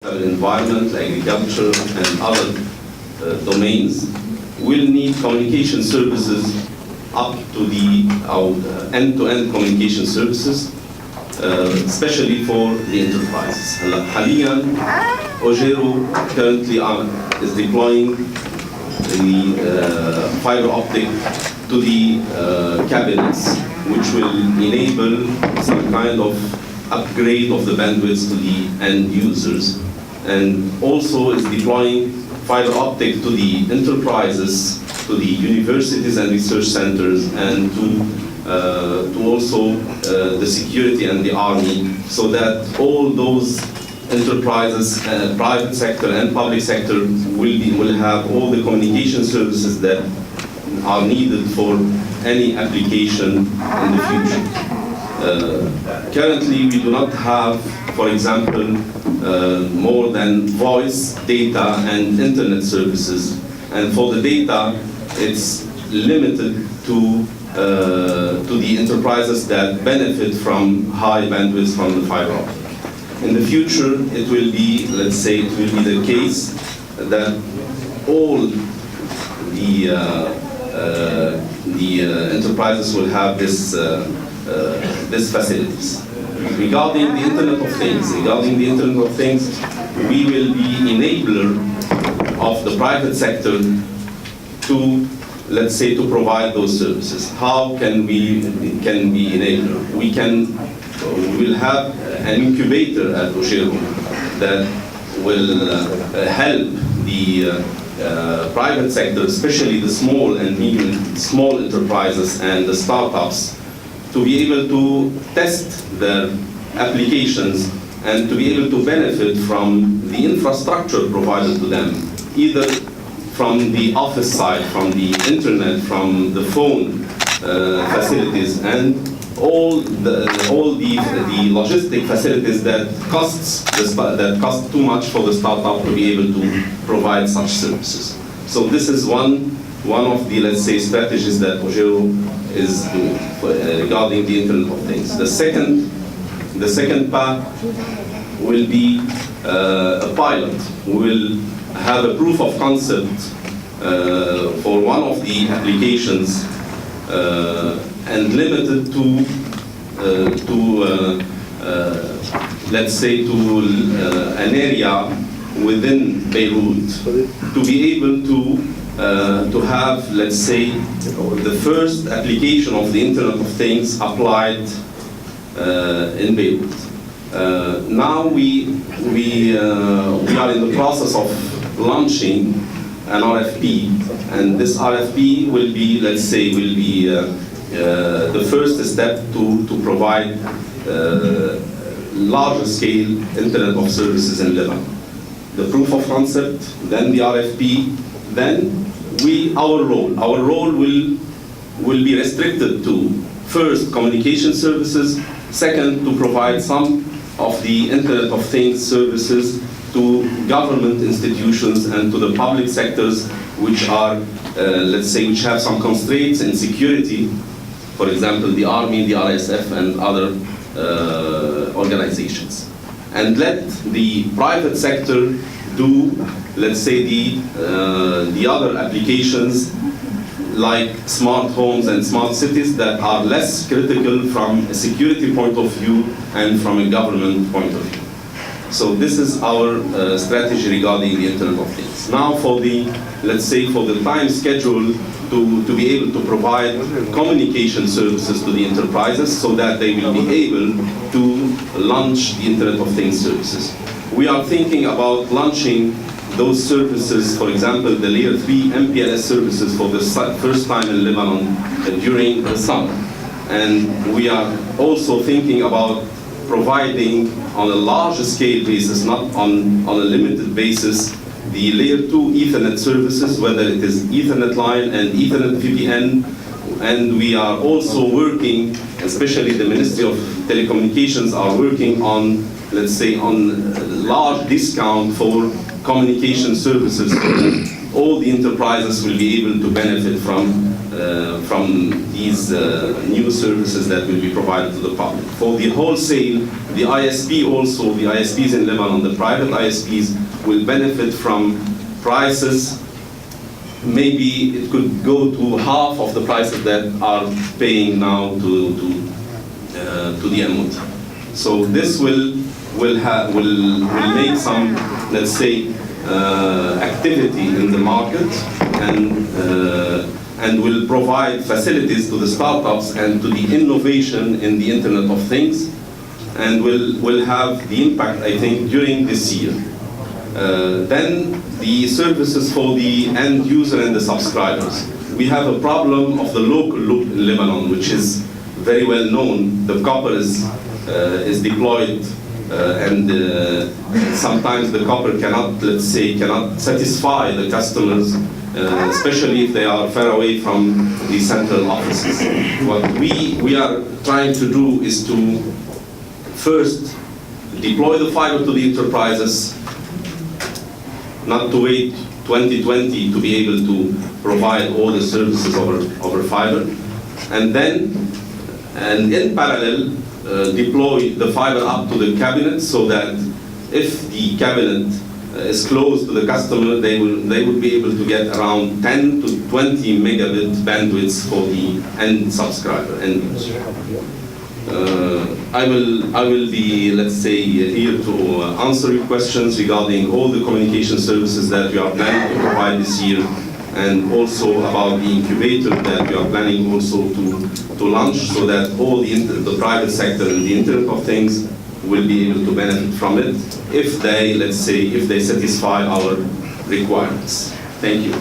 environment, agriculture, and other domains will need communication services up to the end-to-end communication services, especially for the enterprises. حاليا Ojero currently is deploying the fiber optic to the cabinets, which will enable some kind of upgrade of the bandwidth to the end users, and also is deploying fiber optic to the enterprises, to the universities and research centers, and to also the security and the army, so that all those enterprises, private sector and public sector, will have all the communication services that are needed for any application in the future. Currently, we do not have, for example, more than voice, data, and internet services. And for the data, it's limited to the enterprises that benefit from high bandwidth from the fiber optic. In the future, it will be, let's say, it will be the case that all the enterprises will have these facilities. Regarding the Internet of Things, we will be enabler of the private sector to, let's say, to provide those services. How can we be enabler? We will have an incubator at Ojero that will help the private sector, especially the small and small enterprises and the startups, to be able to test their applications and to be able to benefit from the infrastructure provided to them, either from the office side, from the internet, from the phone facilities, and all the logistic facilities that cost too much for the startup to be able to provide such services. So this is one of the, let's say, strategies that Ojero is doing regarding the Internet of Things. The second part will be a pilot. We will have a proof of concept for one of the applications and limited to let's say, to an area within Beirut, to be able to have, let's say, the first application of the Internet of Things applied in Beirut. Now we are in the process of launching an RFP, and this RFP will be, let's say, the first step to provide larger scale Internet of Services in Lebanon. The proof of concept, then the RFP, then our role will be restricted to, first, communication services, second, to provide some of the Internet of Things services to government institutions and to the public sectors which are, let's say, which have some constraints in security, for example, the Army, the RSF, and other organizations. And let the private sector do, let's say, the other applications like smart homes and smart cities that are less critical from a security point of view and from a government point of view. So this is our strategy regarding the Internet of Things. Now for the, let's say, for the time schedule to be able to provide communication services to the enterprises so that they will be able to launch the Internet of Things services. We are thinking about launching those services, for example, the Layer 3 MPLS services for the first time in Lebanon during the summer. And we are also thinking about providing on a larger scale basis, not on a limited basis, the Layer 2 Ethernet services, whether it is Ethernet line and Ethernet VPN. And we are also working, especially the Ministry of Telecommunications are working on, let's say, on large discount for communication services so that all the enterprises will be able to benefit from from these new services that will be provided to the public. For the wholesale, the ISP also, the ISPs in Lebanon, the private ISPs will benefit from prices. Maybe it could go to half of the prices that are paying now to the MOD. So this will make some, let's say, activity in the market, and will provide facilities to the startups and to the innovation in the Internet of Things, and will have the impact, I think, during this year. Then the services for the end user and the subscribers. We have a problem of the local loop in Lebanon, which is very well known. The copper is deployed, and sometimes the copper cannot satisfy the customers, especially if they are far away from the central offices. What we are trying to do is to first deploy the fiber to the enterprises, not to wait 2020 to be able to provide all the services over fiber, and in parallel deploy the fiber up to the cabinet, so that if the cabinet is close to the customer, they would be able to get around 10 to 20 megabit bandwidths for the end subscriber, end user. I will be, let's say, here to answer your questions regarding all the communication services that we are planning to provide this year, and also about the incubator that we are planning also to launch, so that all the private sector and the Internet of Things will be able to benefit from it if they, let's say, if they satisfy our requirements. Thank you.